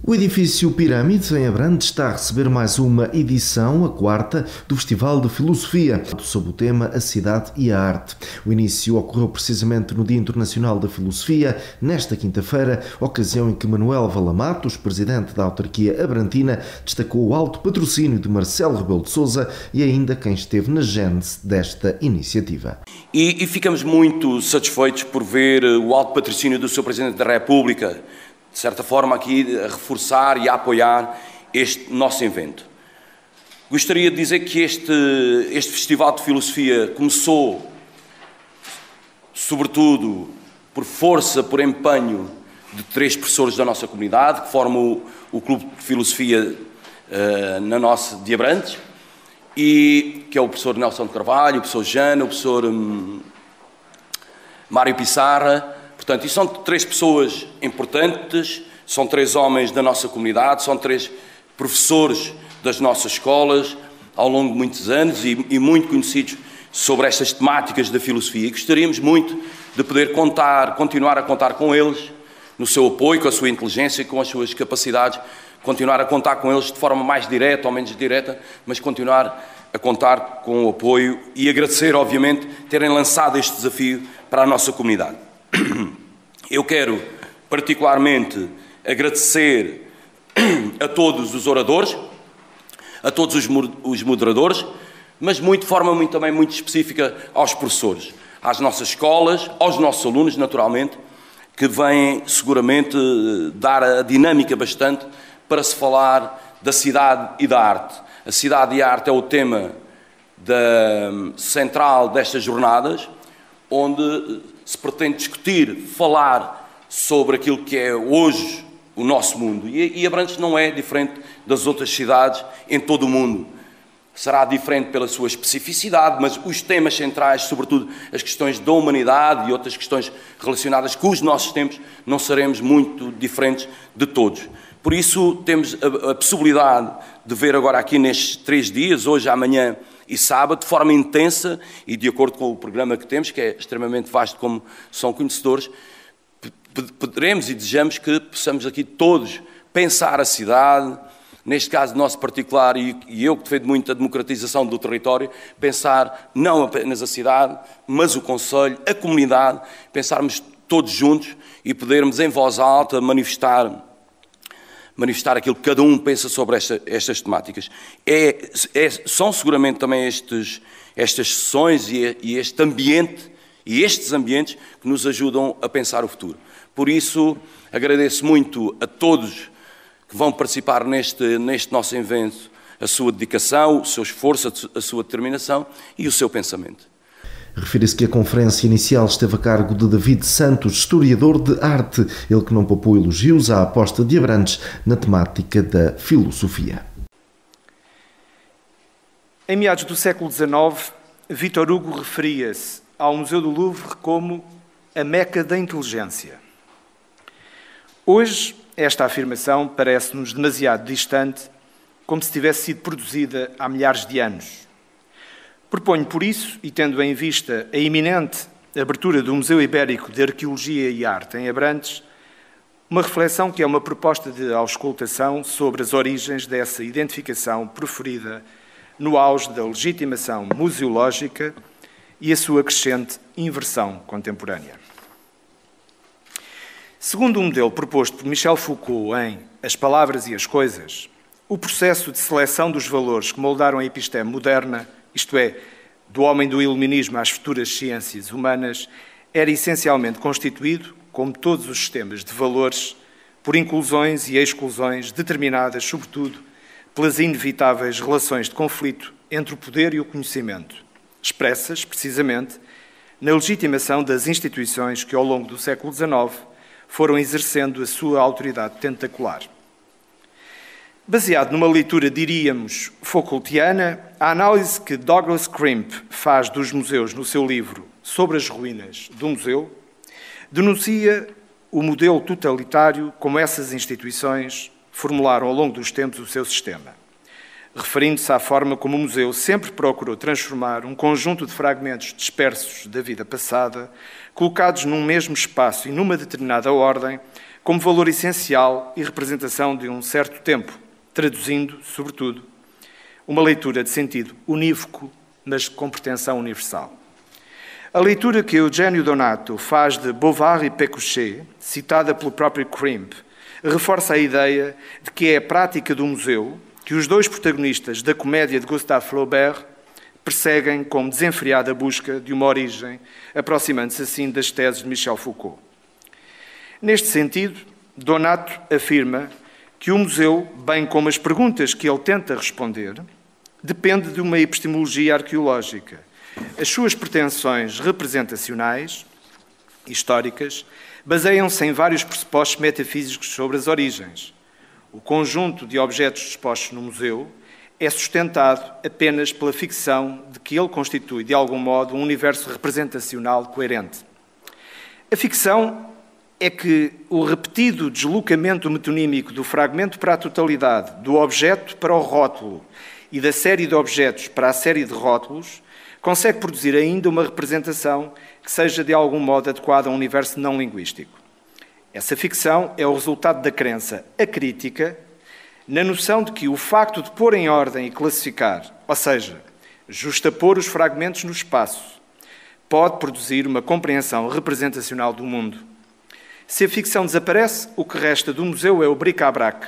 O edifício Pirâmide, em Abrantes, está a receber mais uma edição, a quarta, do Festival de Filosofia, sob o tema A Cidade e a Arte. O início ocorreu precisamente no Dia Internacional da Filosofia, nesta quinta-feira, ocasião em que Manuel Valamatos, presidente da autarquia abrantina, destacou o alto patrocínio de Marcelo Rebelo de Sousa e ainda quem esteve na gênese desta iniciativa. E ficamos muito satisfeitos por ver o alto patrocínio do Sr. Presidente da República, de certa forma aqui a reforçar e a apoiar este nosso evento. Gostaria de dizer que este Festival de Filosofia começou, sobretudo, por força, por empenho de 3 professores da nossa comunidade, que formam o Clube de Filosofia na nossa de Abrantes, e que é o professor Nelson de Carvalho, o professor Jana, o professor Mário Pissarra. Portanto, e são 3 pessoas importantes, são 3 homens da nossa comunidade, são 3 professores das nossas escolas, ao longo de muitos anos e muito conhecidos sobre estas temáticas da filosofia. E gostaríamos muito de poder continuar a contar com eles, no seu apoio, com a sua inteligência, com as suas capacidades, continuar a contar com eles de forma mais direta ou menos direta, mas continuar a contar com o apoio e agradecer, obviamente, terem lançado este desafio para a nossa comunidade. Eu quero particularmente agradecer a todos os oradores, a todos os moderadores, mas de forma também muito específica aos professores, às nossas escolas, aos nossos alunos, naturalmente, que vêm seguramente dar a dinâmica bastante para se falar da cidade e da arte. A cidade e a arte é o tema central destas jornadas, onde se pretende discutir, falar sobre aquilo que é hoje o nosso mundo. E Abrantes não é diferente das outras cidades em todo o mundo. Será diferente pela sua especificidade, mas os temas centrais, sobretudo as questões da humanidade e outras questões relacionadas com os nossos tempos, não seremos muito diferentes de todos. Por isso, temos a possibilidade de ver agora aqui nestes 3 dias, hoje, amanhã e sábado, de forma intensa e de acordo com o programa que temos, que é extremamente vasto, como são conhecedores, poderemos e desejamos que possamos aqui todos pensar a cidade, neste caso nosso particular, e eu que defendo muito a democratização do território, pensar não apenas a cidade, mas o concelho, a comunidade, pensarmos todos juntos e podermos em voz alta manifestar aquilo que cada um pensa sobre estas temáticas. São seguramente também estas sessões e este ambiente e estes ambientes que nos ajudam a pensar o futuro. Por isso, agradeço muito a todos que vão participar neste nosso evento a sua dedicação, o seu esforço, a sua determinação e o seu pensamento. Refere-se que a conferência inicial esteve a cargo de David Santos, historiador de arte, ele que não poupou elogios à aposta de Abrantes na temática da filosofia. Em meados do século XIX, Victor Hugo referia-se ao Museu do Louvre como a Meca da inteligência. Hoje, esta afirmação parece-nos demasiado distante, como se tivesse sido produzida há milhares de anos. Proponho, por isso, e tendo em vista a iminente abertura do Museu Ibérico de Arqueologia e Arte em Abrantes, uma reflexão que é uma proposta de auscultação sobre as origens dessa identificação proferida no auge da legitimação museológica e a sua crescente inversão contemporânea. Segundo um modelo proposto por Michel Foucault em As Palavras e as Coisas, o processo de seleção dos valores que moldaram a episteme moderna, isto é, do homem do iluminismo às futuras ciências humanas, era essencialmente constituído, como todos os sistemas de valores, por inclusões e exclusões determinadas, sobretudo, pelas inevitáveis relações de conflito entre o poder e o conhecimento, expressas, precisamente, na legitimação das instituições que, ao longo do século XIX, foram exercendo a sua autoridade tentacular. Baseado numa leitura, diríamos, Foucaultiana, a análise que Douglas Crimp faz dos museus no seu livro Sobre as Ruínas do Museu, denuncia o modelo totalitário como essas instituições formularam ao longo dos tempos o seu sistema, referindo-se à forma como o museu sempre procurou transformar um conjunto de fragmentos dispersos da vida passada, colocados num mesmo espaço e numa determinada ordem, como valor essencial e representação de um certo tempo, traduzindo, sobretudo, uma leitura de sentido unívoco, mas com pretensão universal. A leitura que Eugênio Donato faz de Bovary e Pécuchet, citada pelo próprio Crimp, reforça a ideia de que é a prática do museu que os dois protagonistas da comédia de Gustave Flaubert perseguem como desenfreada busca de uma origem, aproximando-se assim das teses de Michel Foucault. Neste sentido, Donato afirma que o museu, bem como as perguntas que ele tenta responder, depende de uma epistemologia arqueológica. As suas pretensões representacionais, históricas, baseiam-se em vários pressupostos metafísicos sobre as origens. O conjunto de objetos expostos no museu é sustentado apenas pela ficção de que ele constitui, de algum modo, um universo representacional coerente. A ficção é que o repetido deslocamento metonímico do fragmento para a totalidade, do objeto para o rótulo e da série de objetos para a série de rótulos, consegue produzir ainda uma representação que seja de algum modo adequada a um universo não linguístico. Essa ficção é o resultado da crença acrítica na noção de que o facto de pôr em ordem e classificar, ou seja, justapor os fragmentos no espaço, pode produzir uma compreensão representacional do mundo. Se a ficção desaparece, o que resta do museu é o bric-à-brac,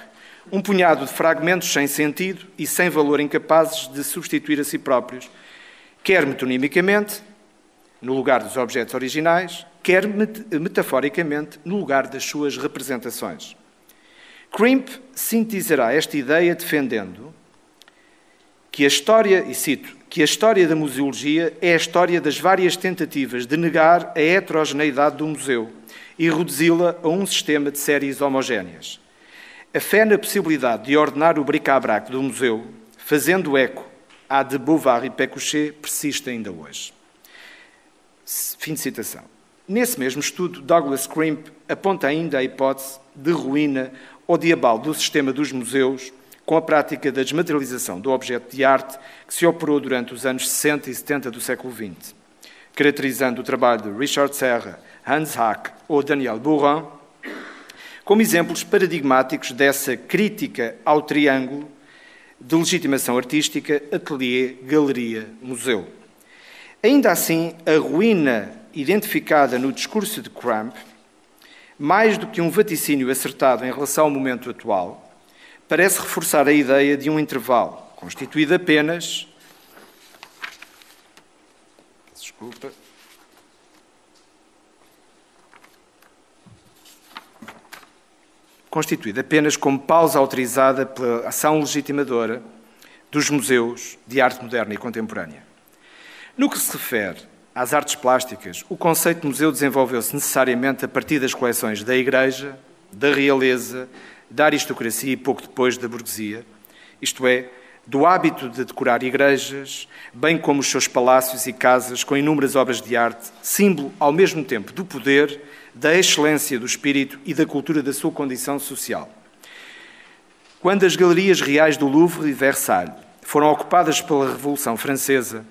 um punhado de fragmentos sem sentido e sem valor, incapazes de substituir a si próprios, quer metonimicamente, no lugar dos objetos originais, quer metaforicamente, no lugar das suas representações. Crimp sintetizará esta ideia defendendo que a história, e cito, que a história da museologia é a história das várias tentativas de negar a heterogeneidade do museu e reduzi-la a um sistema de séries homogéneas. A fé na possibilidade de ordenar o bric-à-brac do museu, fazendo eco à de Bovary e Pécuchet, persiste ainda hoje. Fim de citação. Nesse mesmo estudo, Douglas Crimp aponta ainda a hipótese de ruína ou de abalo do sistema dos museus com a prática da desmaterialização do objeto de arte que se operou durante os anos 60 e 70 do século XX, caracterizando o trabalho de Richard Serra, Hans Hack ou Daniel Buran como exemplos paradigmáticos dessa crítica ao triângulo de legitimação artística, ateliê, galeria, museu. Ainda assim, a ruína identificada no discurso de Crimp, mais do que um vaticínio acertado em relação ao momento atual, parece reforçar a ideia de um intervalo, constituído apenas... Desculpa. Constituído apenas como pausa autorizada pela ação legitimadora dos museus de arte moderna e contemporânea. No que se refere às artes plásticas, o conceito de museu desenvolveu-se necessariamente a partir das coleções da Igreja, da realeza, da aristocracia e pouco depois da burguesia, isto é, do hábito de decorar igrejas, bem como os seus palácios e casas com inúmeras obras de arte, símbolo ao mesmo tempo do poder, da excelência do espírito e da cultura da sua condição social. Quando as galerias reais do Louvre e Versalhes foram ocupadas pela Revolução Francesa,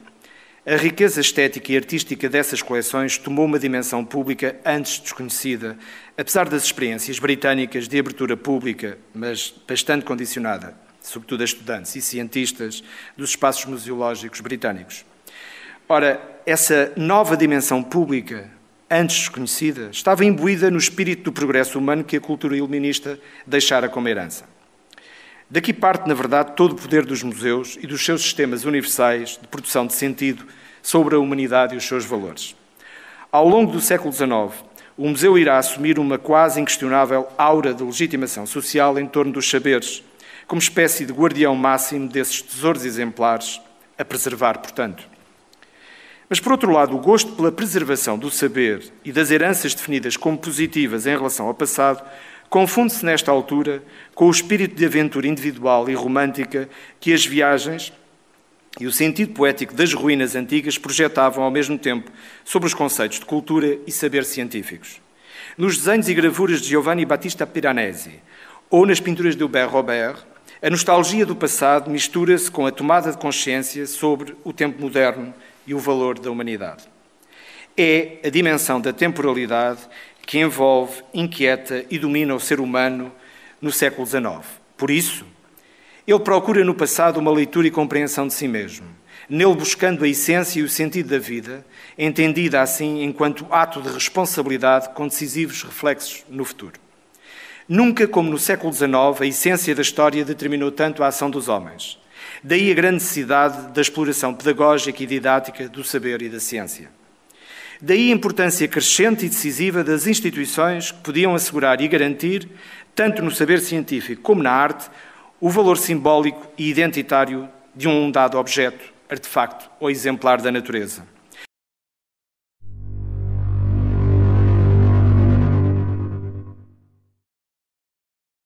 a riqueza estética e artística dessas coleções tomou uma dimensão pública antes desconhecida, apesar das experiências britânicas de abertura pública, mas bastante condicionada, sobretudo a estudantes e cientistas dos espaços museológicos britânicos. Ora, essa nova dimensão pública, antes desconhecida, estava imbuída no espírito do progresso humano que a cultura iluminista deixara como herança. Daqui parte, na verdade, todo o poder dos museus e dos seus sistemas universais de produção de sentido sobre a humanidade e os seus valores. Ao longo do século XIX, o museu irá assumir uma quase inquestionável aura de legitimação social em torno dos saberes, como espécie de guardião máximo desses tesouros exemplares a preservar, portanto. Mas, por outro lado, o gosto pela preservação do saber e das heranças definidas como positivas em relação ao passado confunde-se nesta altura com o espírito de aventura individual e romântica que as viagens e o sentido poético das ruínas antigas projetavam ao mesmo tempo sobre os conceitos de cultura e saber científicos. Nos desenhos e gravuras de Giovanni Battista Piranesi ou nas pinturas de Hubert Robert, a nostalgia do passado mistura-se com a tomada de consciência sobre o tempo moderno e o valor da humanidade. É a dimensão da temporalidade que envolve, inquieta e domina o ser humano no século XIX. Por isso, ele procura no passado uma leitura e compreensão de si mesmo, nele buscando a essência e o sentido da vida, entendida assim enquanto ato de responsabilidade com decisivos reflexos no futuro. Nunca, como no século XIX, a essência da história determinou tanto a ação dos homens. Daí a grande necessidade da exploração pedagógica e didática do saber e da ciência. Daí a importância crescente e decisiva das instituições que podiam assegurar e garantir, tanto no saber científico como na arte, o valor simbólico e identitário de um dado objeto, artefacto ou exemplar da natureza.